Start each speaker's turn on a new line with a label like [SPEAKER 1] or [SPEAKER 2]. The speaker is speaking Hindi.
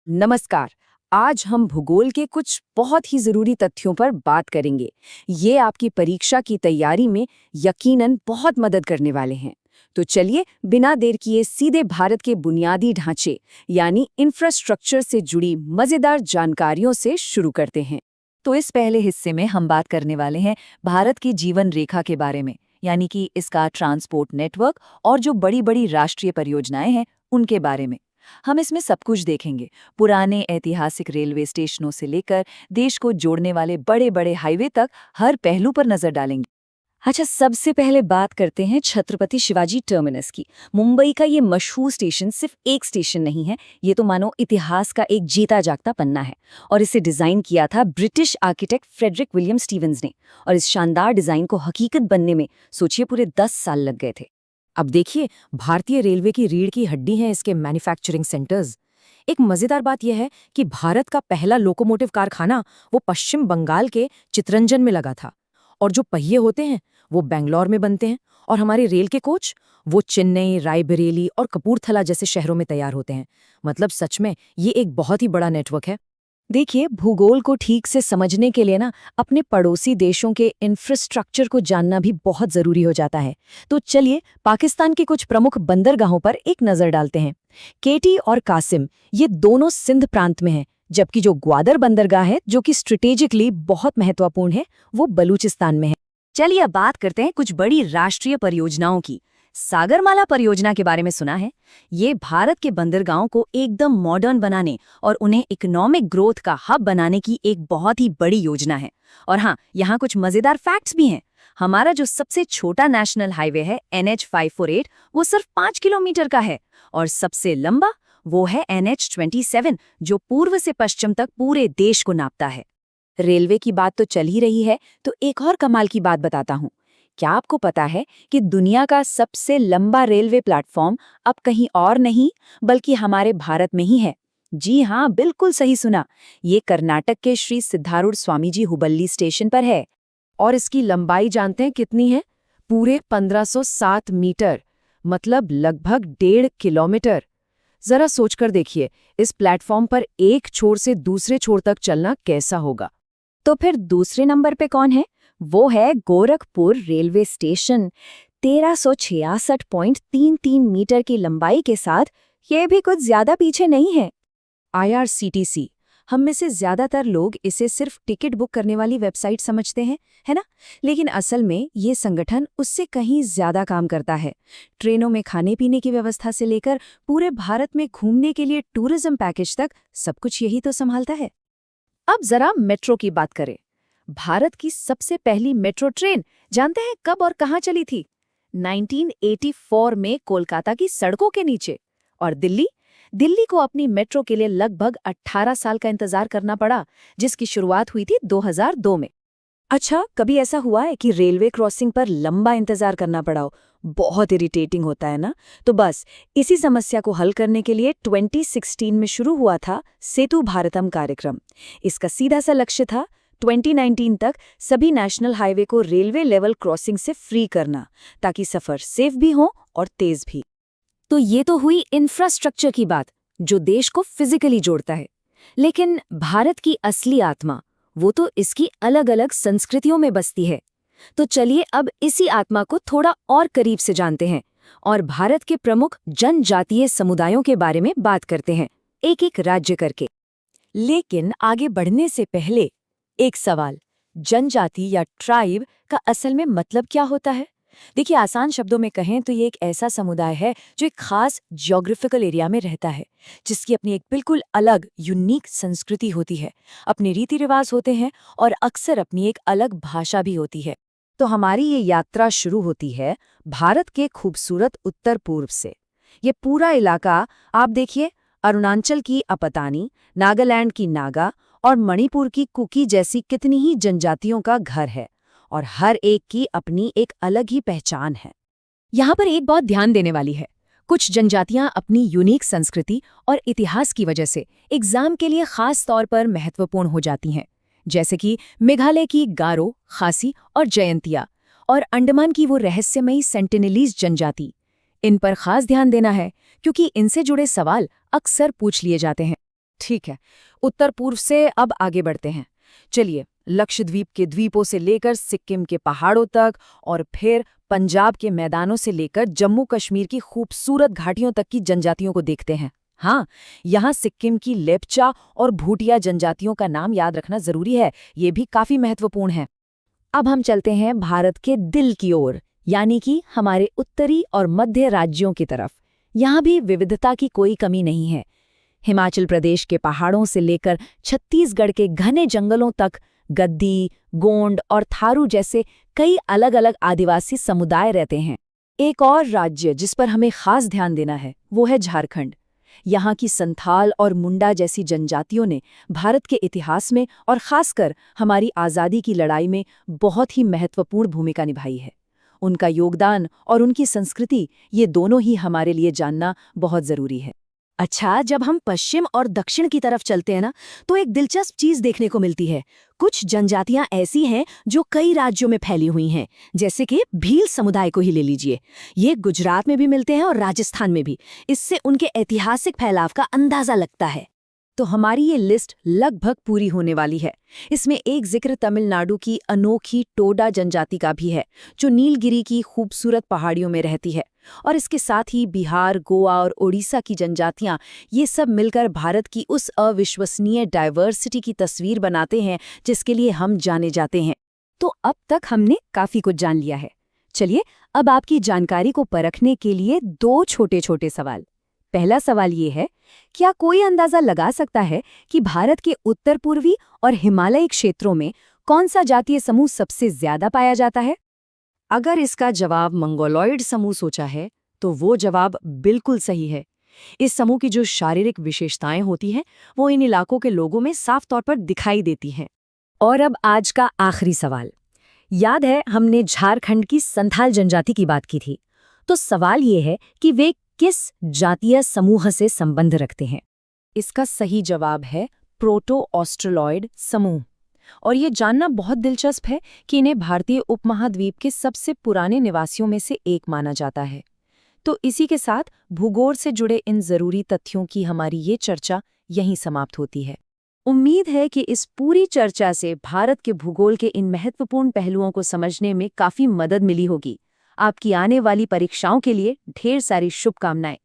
[SPEAKER 1] नमस्कार। आज हम भूगोल के कुछ बहुत ही जरूरी तथ्यों पर बात करेंगे। ये आपकी परीक्षा की तैयारी में यकीनन बहुत मदद करने वाले हैं। तो चलिए बिना देर किए सीधे भारत के बुनियादी ढांचे यानी इंफ्रास्ट्रक्चर से जुड़ी मजेदार जानकारियों से शुरू करते हैं।
[SPEAKER 2] तो इस पहले हिस्से में हम बात करने वाले हैं भारत की जीवन रेखा के बारे में, यानी कि इसका ट्रांसपोर्ट नेटवर्क और जो बड़ी बड़ी राष्ट्रीय परियोजनाएं हैं उनके बारे में। हम इसमें सब कुछ देखेंगे, पुराने ऐतिहासिक रेलवे स्टेशनों से लेकर देश को जोड़ने वाले बड़े बड़े हाईवे तक हर पहलू पर नजर डालेंगे।
[SPEAKER 1] अच्छा, सबसे पहले बात करते हैं छत्रपति शिवाजी टर्मिनस की। मुंबई का ये मशहूर स्टेशन सिर्फ एक स्टेशन नहीं है, ये तो मानो इतिहास का एक जीता जागता पन्ना है। और इसे डिजाइन किया था British architect Frederick William Stevens ने। और इस शानदार डिजाइन को हकीकत बनने में सोचिए पूरे 10 साल लग गए थे।
[SPEAKER 3] अब देखिए, भारतीय रेलवे की रीढ़ की हड्डी हैं इसके मैन्युफैक्चरिंग सेंटर्स। एक मजेदार बात यह है कि भारत का पहला लोकोमोटिव कारखाना वो पश्चिम बंगाल के चितरंजन में लगा था। और जो पहिए होते हैं वो बेंगलोर में बनते हैं, और हमारे रेल के कोच वो चेन्नई, रायबरेली और कपूरथला जैसे शहरों में तैयार होते हैं। मतलब सच में ये एक बहुत ही बड़ा नेटवर्क है।
[SPEAKER 1] देखिए, भूगोल को ठीक से समझने के लिए ना अपने पड़ोसी देशों के इंफ्रास्ट्रक्चर को जानना भी बहुत जरूरी हो जाता है। तो चलिए पाकिस्तान के कुछ प्रमुख बंदरगाहों पर एक नजर डालते हैं। केटी और कासिम ये दोनों सिंध प्रांत में हैं, जबकि जो ग्वादर बंदरगाह है जो कि स्ट्रेटेजिकली बहुत महत्वपूर्ण है वो बलूचिस्तान में है।
[SPEAKER 2] चलिए अब बात करते हैं कुछ बड़ी राष्ट्रीय परियोजनाओं की। सागरमाला परियोजना के बारे में सुना है? ये भारत के बंदरगाहों को एकदम मॉडर्न बनाने और उन्हें इकोनॉमिक ग्रोथ का हब बनाने की एक बहुत ही बड़ी योजना है। और हाँ, यहाँ कुछ मजेदार फैक्ट्स भी हैं। हमारा जो सबसे छोटा नेशनल हाईवे है NH548 वो सिर्फ 5 किलोमीटर का है, और सबसे लंबा वो है NH27 जो पूर्व से पश्चिम तक पूरे देश को नापता है।
[SPEAKER 1] रेलवे की बात तो चल ही रही है, तो एक और कमाल की बात बताता हूँ। क्या आपको पता है कि दुनिया का सबसे लंबा रेलवे प्लेटफॉर्म अब कहीं और नहीं बल्कि हमारे भारत में ही है? जी हाँ, बिल्कुल सही सुना। ये कर्नाटक के श्री सिद्धारूढ़ स्वामीजी हुबल्ली स्टेशन पर है।
[SPEAKER 3] और इसकी लंबाई जानते हैं कितनी है? पूरे 1507 मीटर, मतलब लगभग 1.5 किलोमीटर। जरा सोचकर देखिए, इस प्लेटफॉर्म पर एक छोर से दूसरे छोर तक चलना कैसा होगा।
[SPEAKER 1] तो फिर दूसरे नंबर पे कौन है? वो है गोरखपुर रेलवे स्टेशन। 1366.33 मीटर की लंबाई के साथ ये भी कुछ ज्यादा पीछे नहीं है।
[SPEAKER 3] IRCTC, हम में से ज्यादातर लोग इसे सिर्फ टिकट बुक करने वाली वेबसाइट समझते हैं, है ना? लेकिन असल में ये संगठन उससे कहीं ज्यादा काम करता है। ट्रेनों में खाने पीने की व्यवस्था से लेकर पूरे भारत में घूमने के लिए टूरिज्म पैकेज तक सब कुछ यही तो संभालता है। अब जरा मेट्रो की बात करें। भारत की सबसे पहली मेट्रो ट्रेन जानते हैं कब और कहाँ चली थी? 1984 में कोलकाता की सड़कों के नीचे। और दिल्ली को अपनी मेट्रो के लिए लगभग 18 साल का इंतजार करना पड़ा, जिसकी शुरुआत हुई थी 2002 में।
[SPEAKER 1] अच्छा, कभी ऐसा हुआ है कि रेलवे क्रॉसिंग पर लंबा इंतजार करना पड़ा हो? बहुत इरिटेटिंग होता है ना? तो बस इसी समस्या को हल करने के लिए 2016 में शुरू हुआ था सेतु भारतम कार्यक्रम। इसका सीधा सा लक्ष्य था 2019 तक सभी नेशनल हाईवे को रेलवे लेवल क्रॉसिंग से फ्री करना, ताकि सफर सेफ भी हो और तेज भी। तो ये तो हुई इंफ्रास्ट्रक्चर की बात, जो देश को फिजिकली जोड़ता है। लेकिन भारत की असली आत्मा, वो तो इसकी अलग अलग संस्कृतियों में बसती है। तो चलिए अब इसी आत्मा को थोड़ा और करीब से जानते हैं और भारत के प्रमुख जनजातीय समुदायों के बारे में बात करते हैं, एक एक राज्य करके। लेकिन आगे बढ़ने से पहले एक सवाल, जनजाति या ट्राइब का असल में मतलब क्या होता है? देखिए, आसान शब्दों में कहें तो ये एक ऐसा समुदाय है जो एक खास ज्योग्राफिकल एरिया में रहता है, जिसकी अपनी एक बिल्कुल अलग यूनिक संस्कृति होती है, अपने रीति रिवाज होते हैं और अक्सर अपनी एक अलग भाषा भी होती है। तो हमारी ये यात्रा शुरू होती है भारत के खूबसूरत उत्तर पूर्व से। ये पूरा इलाका आप देखिए, अरुणाचल की अपतानी, नागालैंड की नागा और मणिपुर की कुकी जैसी कितनी ही जनजातियों का घर है, और हर एक की अपनी एक अलग ही पहचान है। यहाँ पर एक बात ध्यान देने वाली है, कुछ जनजातियां अपनी यूनिक संस्कृति और इतिहास की वजह से एग्जाम के लिए खास तौर पर महत्वपूर्ण हो जाती हैं, जैसे कि मेघालय की गारो, खासी और जयंतिया, और अंडमान की वो रहस्यमयी सेंटिनलीज जनजाति। इन पर खास ध्यान देना है क्योंकि इनसे जुड़े सवाल अक्सर पूछ लिए जाते हैं।
[SPEAKER 3] ठीक है, उत्तर पूर्व से अब आगे बढ़ते हैं। चलिए, लक्षद्वीप के द्वीपों से लेकर सिक्किम के पहाड़ों तक और फिर पंजाब के मैदानों से लेकर जम्मू कश्मीर की खूबसूरत घाटियों तक की जनजातियों को देखते हैं। हाँ, यहाँ सिक्किम की लेप्चा और भूटिया जनजातियों का नाम याद रखना जरूरी है, ये भी काफी महत्वपूर्ण है। अब हम चलते हैं भारत के दिल की ओर, यानी कि हमारे उत्तरी और मध्य राज्यों की तरफ। यहाँ भी विविधता की कोई कमी नहीं है। हिमाचल प्रदेश के पहाड़ों से लेकर छत्तीसगढ़ के घने जंगलों तक गद्दी, गोंड और थारू जैसे कई अलग-अलग आदिवासी समुदाय रहते हैं। एक और राज्य जिस पर हमें खास ध्यान देना है वो है झारखंड। यहाँ की संथाल और मुंडा जैसी जनजातियों ने भारत के इतिहास में और खासकर हमारी आज़ादी की लड़ाई में बहुत ही महत्वपूर्ण भूमिका निभाई है। उनका योगदान और उनकी संस्कृति, ये दोनों ही हमारे लिए जानना बहुत ज़रूरी है।
[SPEAKER 2] अच्छा, जब हम पश्चिम और दक्षिण की तरफ चलते हैं ना, तो एक दिलचस्प चीज देखने को मिलती है। कुछ जनजातियां ऐसी हैं जो कई राज्यों में फैली हुई हैं, जैसे कि भील समुदाय को ही ले लीजिए। ये गुजरात में भी मिलते हैं और राजस्थान में भी। इससे उनके ऐतिहासिक फैलाव का अंदाजा लगता है।
[SPEAKER 3] तो हमारी ये लिस्ट लगभग पूरी होने वाली है। इसमें एक जिक्र तमिलनाडु की अनोखी टोडा जनजाति का भी है, जो नीलगिरी की खूबसूरत पहाड़ियों में रहती है। और इसके साथ ही बिहार, गोवा और ओडिशा की जनजातियां, ये सब मिलकर भारत की उस अविश्वसनीय डाइवर्सिटी की तस्वीर बनाते हैं जिसके लिए हम जाने जाते हैं। तो अब तक हमने काफी कुछ जान लिया है। चलिए, अब आपकी जानकारी को परखने के लिए दो छोटे-छोटे सवाल। पहला सवाल ये है, क्या कोई अंदाजा लगा सकता है कि भारत के उत्तर पूर्वी और हिमालयी क्षेत्रों में कौन सा जातीय समूह सबसे ज्यादा पाया जाता है? अगर इसका जवाब मंगोलॉइड समूह सोचा है, तो वो जवाब बिल्कुल सही है। इस समूह की जो शारीरिक विशेषताएं होती हैं, वो इन इलाकों के लोगों में साफ तौर पर दिखाई देती हैं। और अब आज का आखिरी सवाल। याद है हमने झारखंड की संथाल जनजाति की बात की थी। तो सवाल ये है कि वे किस जातीय समूह से संबंध रखते हैं? इसका सही जवाब है प्रोटो ऑस्ट्रेलॉइड समूह। और ये जानना बहुत दिलचस्प है कि इन्हें भारतीय उपमहाद्वीप के सबसे पुराने निवासियों में से एक माना जाता है। तो इसी के साथ भूगोल से जुड़े इन जरूरी तथ्यों की हमारी ये चर्चा यहीं समाप्त होती है। उम्मीद है कि इस पूरी चर्चा से भारत के भूगोल के इन महत्वपूर्ण पहलुओं को समझने में काफी मदद मिली होगी। आपकी आने वाली परीक्षाओं के लिए ढेर सारी शुभकामनाएं।